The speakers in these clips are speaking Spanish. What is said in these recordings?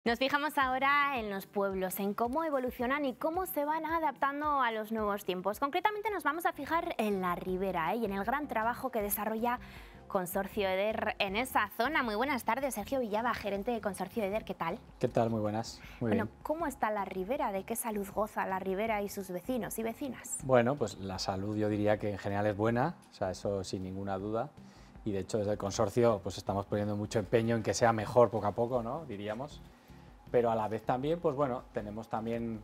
Nos fijamos ahora en los pueblos, en cómo evolucionan y cómo se van adaptando a los nuevos tiempos. Concretamente nos vamos a fijar en la Ribera y en el gran trabajo que desarrolla Consorcio EDER en esa zona. Muy buenas tardes, Sergio Villaba, gerente de Consorcio EDER, ¿qué tal? ¿Qué tal? Muy buenas. Muy Bueno, bien. ¿cómo está la Ribera? ¿De qué salud goza la Ribera y sus vecinos y vecinas? Bueno, pues la salud yo diría que en general es buena, o sea, eso sin ninguna duda. Y de hecho desde el consorcio pues estamos poniendo mucho empeño en que sea mejor poco a poco, ¿no? Diríamos. Pero a la vez también, pues bueno, tenemos también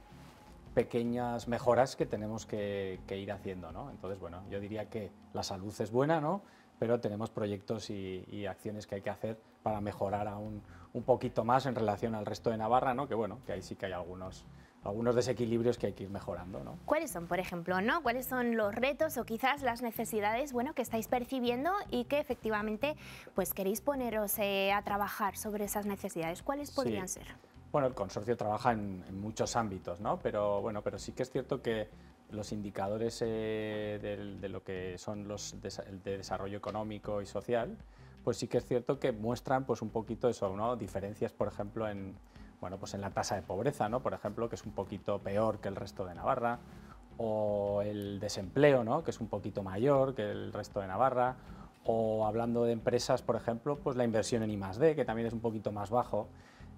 pequeñas mejoras que tenemos que ir haciendo, ¿no? Entonces, bueno, yo diría que la salud es buena, ¿no? Pero tenemos proyectos y acciones que hay que hacer para mejorar aún un poquito más en relación al resto de Navarra, ¿no? Que bueno, que ahí sí que hay algunos desequilibrios que hay que ir mejorando, ¿no? ¿Cuáles son, por ejemplo, ¿no? ¿Cuáles son los retos o quizás las necesidades, bueno, que estáis percibiendo y que efectivamente pues queréis poneros a trabajar sobre esas necesidades? ¿Cuáles podrían Sí. ser? Bueno, el consorcio trabaja en muchos ámbitos, ¿no? Pero bueno, pero sí que es cierto que los indicadores de lo que son el de desarrollo económico y social, pues sí que es cierto que muestran pues un poquito eso, ¿no? Diferencias, por ejemplo, bueno, pues en la tasa de pobreza, ¿no? Por ejemplo, que es un poquito peor que el resto de Navarra, o el desempleo, ¿no? Que es un poquito mayor que el resto de Navarra, o hablando de empresas, por ejemplo, pues la inversión en I+D, que también es un poquito más bajo.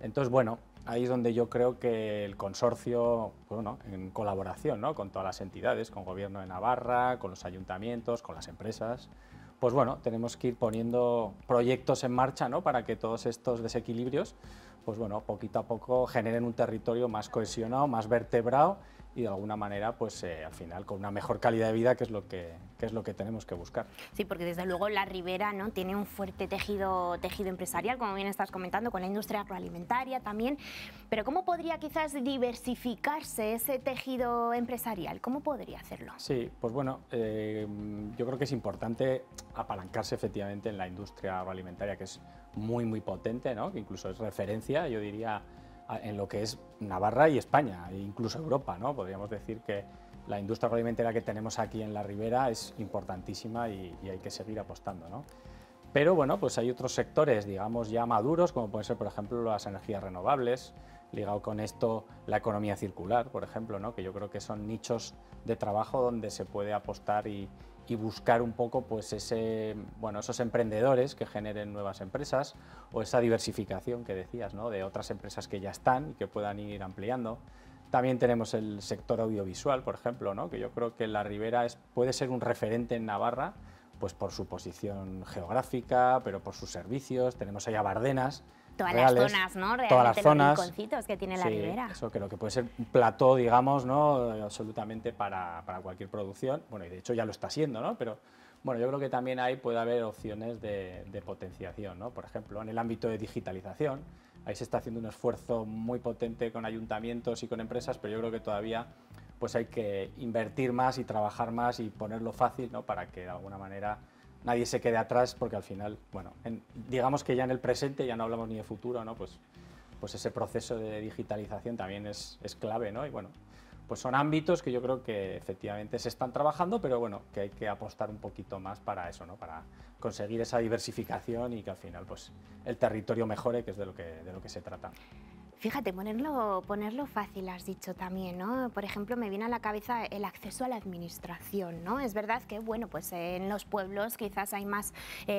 Entonces, bueno, ahí es donde yo creo que el consorcio, bueno, en colaboración, ¿no? Con todas las entidades, con Gobierno de Navarra, con los ayuntamientos, con las empresas, pues bueno, tenemos que ir poniendo proyectos en marcha, ¿no? Para que todos estos desequilibrios, pues bueno, poquito a poco generen un territorio más cohesionado, más vertebrado y de alguna manera, pues al final con una mejor calidad de vida, que es lo que tenemos que buscar. Sí, porque desde luego la Ribera, ¿no? Tiene un fuerte tejido empresarial, como bien estás comentando, con la industria agroalimentaria también. Pero ¿cómo podría quizás diversificarse ese tejido empresarial? ¿Cómo podría hacerlo? Sí, pues bueno, yo creo que es importante apalancarse efectivamente en la industria agroalimentaria, que es muy potente, ¿no? Que incluso es referencia, yo diría, en lo que es Navarra y España, e incluso Europa, ¿no? Podríamos decir que la industria agroalimentaria que tenemos aquí en la Ribera es importantísima y hay que seguir apostando, ¿no? Pero bueno, pues hay otros sectores, digamos, ya maduros, como pueden ser, por ejemplo, las energías renovables, ligado con esto la economía circular, por ejemplo, ¿no? Que yo creo que son nichos de trabajo donde se puede apostar y buscar un poco pues esos emprendedores que generen nuevas empresas o esa diversificación que decías, ¿no? De otras empresas que ya están y que puedan ir ampliando. También tenemos el sector audiovisual, por ejemplo, ¿no? Que yo creo que la Ribera puede ser un referente en Navarra, pues por su posición geográfica, pero por sus servicios. Tenemos allá Bardenas Todas las reales, zonas, ¿no? todas las Realmente los zonas. rinconcitos que tiene la Sí, Ribera. eso creo que puede ser un plató, digamos, ¿no? Absolutamente para cualquier producción. Bueno, y de hecho ya lo está siendo, ¿no? Pero bueno, yo creo que también ahí puede haber opciones de potenciación, ¿no? Por ejemplo, en el ámbito de digitalización, ahí se está haciendo un esfuerzo muy potente con ayuntamientos y con empresas, pero yo creo que todavía pues hay que invertir más y trabajar más y ponerlo fácil, ¿no? Para que de alguna manera nadie se quede atrás, porque al final, bueno, digamos que ya en el presente, ya no hablamos ni de futuro, ¿no? Pues ese proceso de digitalización también es clave, ¿no? Y bueno, pues son ámbitos que yo creo que efectivamente se están trabajando, pero bueno, que hay que apostar un poquito más para eso, ¿no? Para conseguir esa diversificación y que al final pues el territorio mejore, que es de lo que se trata. Fíjate, ponerlo fácil has dicho también, ¿no? Por ejemplo, me viene a la cabeza el acceso a la administración, ¿no? Es verdad que, bueno, pues en los pueblos quizás hay más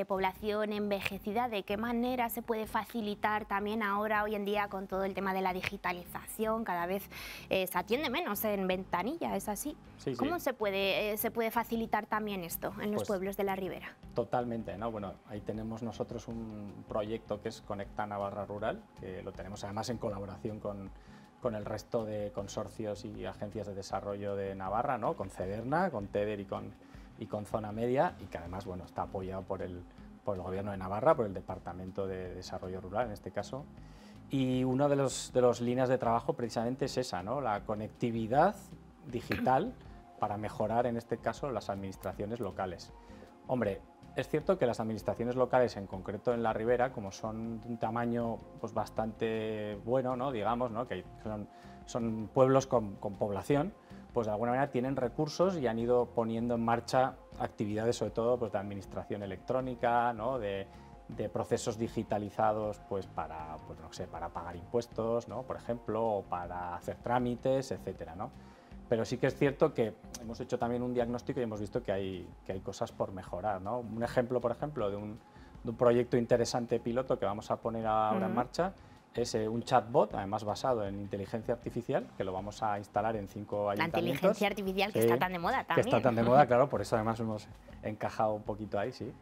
población envejecida. ¿De qué manera se puede facilitar también ahora, hoy en día, con todo el tema de la digitalización? Cada vez se atiende menos en ventanilla, ¿es así? Sí, sí. ¿Cómo se puede facilitar también esto en los Pues pueblos de la Ribera? totalmente, ¿no? Bueno, ahí tenemos nosotros un proyecto que es Conecta Navarra Rural, que lo tenemos además en colaboración con el resto de consorcios y agencias de desarrollo de Navarra, ¿no? Con CEDERNA, con TEDER y con Zona Media, y que además, bueno, está apoyado por el Gobierno de Navarra, por el Departamento de Desarrollo Rural en este caso. Y una de las líneas de trabajo precisamente es esa, ¿no? La conectividad digital para mejorar, en este caso, las administraciones locales. Hombre, es cierto que las administraciones locales, en concreto en la Ribera, como son de un tamaño pues, bastante bueno, ¿no? Digamos, ¿no? Que son pueblos con población, pues de alguna manera tienen recursos y han ido poniendo en marcha actividades, sobre todo pues, de administración electrónica, ¿no? de de procesos digitalizados pues para, pues no sé, para pagar impuestos, ¿no? Por ejemplo, o para hacer trámites, etcétera, ¿no? Pero sí que es cierto que hemos hecho también un diagnóstico y hemos visto que hay cosas por mejorar, ¿no? Un ejemplo, por ejemplo, de un proyecto interesante piloto que vamos a poner ahora en marcha es un chatbot, además basado en inteligencia artificial, que lo vamos a instalar en 5 ayuntamientos. La inteligencia artificial que está tan de moda también. Que está tan de moda, claro, por eso además hemos encajado un poquito ahí, sí.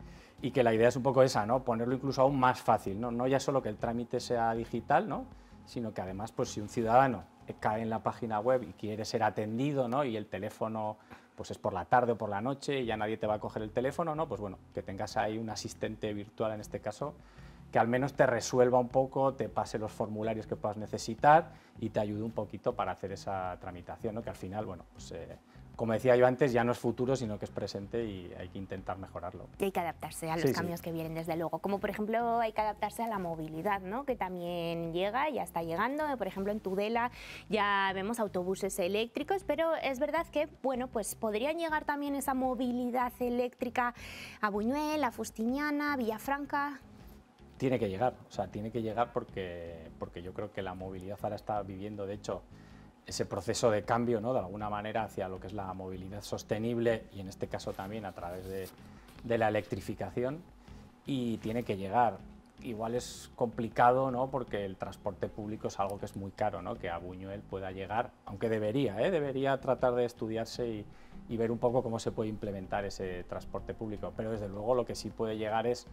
Y que la idea es un poco esa, ¿no? Ponerlo incluso aún más fácil, ¿no? No ya solo que el trámite sea digital, ¿no? Sino que además, pues si un ciudadano cae en la página web y quiere ser atendido, ¿no? Y el teléfono pues es por la tarde o por la noche y ya nadie te va a coger el teléfono, ¿no? Pues bueno, que tengas ahí un asistente virtual en este caso, que al menos te resuelva un poco, te pase los formularios que puedas necesitar y te ayude un poquito para hacer esa tramitación, ¿no? Que al final, bueno, pues como decía yo antes, ya no es futuro, sino que es presente y hay que intentar mejorarlo. Y hay que adaptarse a los cambios que vienen, desde luego. Como por ejemplo hay que adaptarse a la movilidad, ¿no? Que también llega, ya está llegando. Por ejemplo, en Tudela ya vemos autobuses eléctricos, pero es verdad que, bueno, pues podría llegar también esa movilidad eléctrica a Buñuel, a Fustiñana, Villafranca. Tiene que llegar, o sea, tiene que llegar porque yo creo que la movilidad ahora está viviendo, de hecho, ese proceso de cambio, ¿no? De alguna manera hacia lo que es la movilidad sostenible y en este caso también a través de la electrificación, y tiene que llegar. Igual es complicado, ¿no? Porque el transporte público es algo que es muy caro, ¿no? Que a Buñuel pueda llegar, aunque debería tratar de estudiarse y ver un poco cómo se puede implementar ese transporte público, pero desde luego lo que sí puede llegar es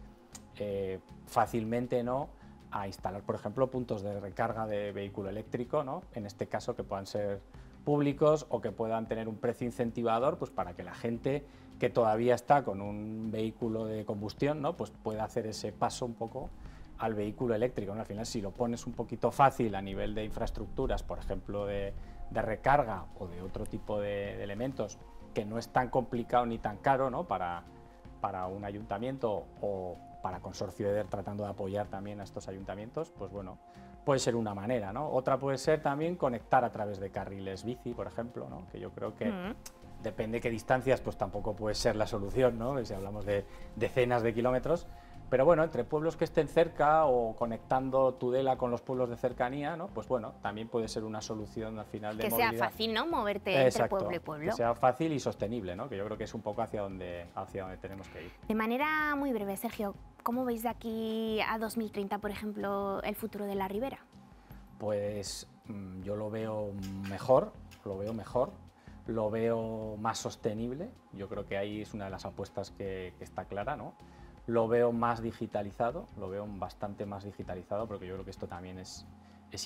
fácilmente, ¿no? A instalar, por ejemplo, puntos de recarga de vehículo eléctrico, ¿no? En este caso que puedan ser públicos o que puedan tener un precio incentivador, pues para que la gente que todavía está con un vehículo de combustión, ¿no? Pues pueda hacer ese paso un poco al vehículo eléctrico, ¿no? Al final, si lo pones un poquito fácil a nivel de infraestructuras, por ejemplo, de recarga o de otro tipo de elementos, que no es tan complicado ni tan caro, ¿no? Para un ayuntamiento o para Consorcio EDER tratando de apoyar también a estos ayuntamientos, pues bueno, puede ser una manera, ¿no? Otra puede ser también conectar a través de carriles bici, por ejemplo, ¿no? Que yo creo que depende de qué distancias, pues tampoco puede ser la solución, ¿no? Si hablamos de decenas de kilómetros, pero bueno, entre pueblos que estén cerca o conectando Tudela con los pueblos de cercanía, ¿no? Pues bueno, también puede ser una solución al final de movilidad. Que sea fácil, ¿no? Moverte entre pueblo y pueblo. Que sea fácil y sostenible, ¿no? Que yo creo que es un poco hacia donde tenemos que ir. De manera muy breve, Sergio, ¿cómo veis de aquí a 2030, por ejemplo, el futuro de la Ribera? Pues yo lo veo mejor, lo veo más sostenible. Yo creo que ahí es una de las apuestas que está clara, ¿no? Lo veo más digitalizado, lo veo bastante más digitalizado, porque yo creo que esto también es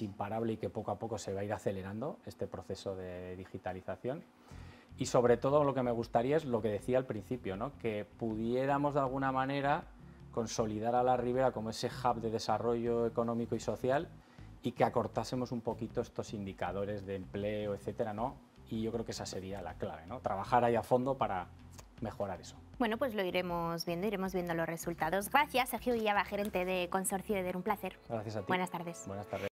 imparable y que poco a poco se va a ir acelerando este proceso de digitalización. Y sobre todo lo que me gustaría es lo que decía al principio, ¿no? Que pudiéramos de alguna manera consolidar a la Ribera como ese hub de desarrollo económico y social y que acortásemos un poquito estos indicadores de empleo, etcétera, ¿no? Y yo creo que esa sería la clave, ¿no? Trabajar ahí a fondo para mejorar eso. Bueno, pues lo iremos viendo los resultados. Gracias, Sergio Villaba, gerente de Consorcio EDER, un placer. Gracias a ti. Buenas tardes. Buenas tardes.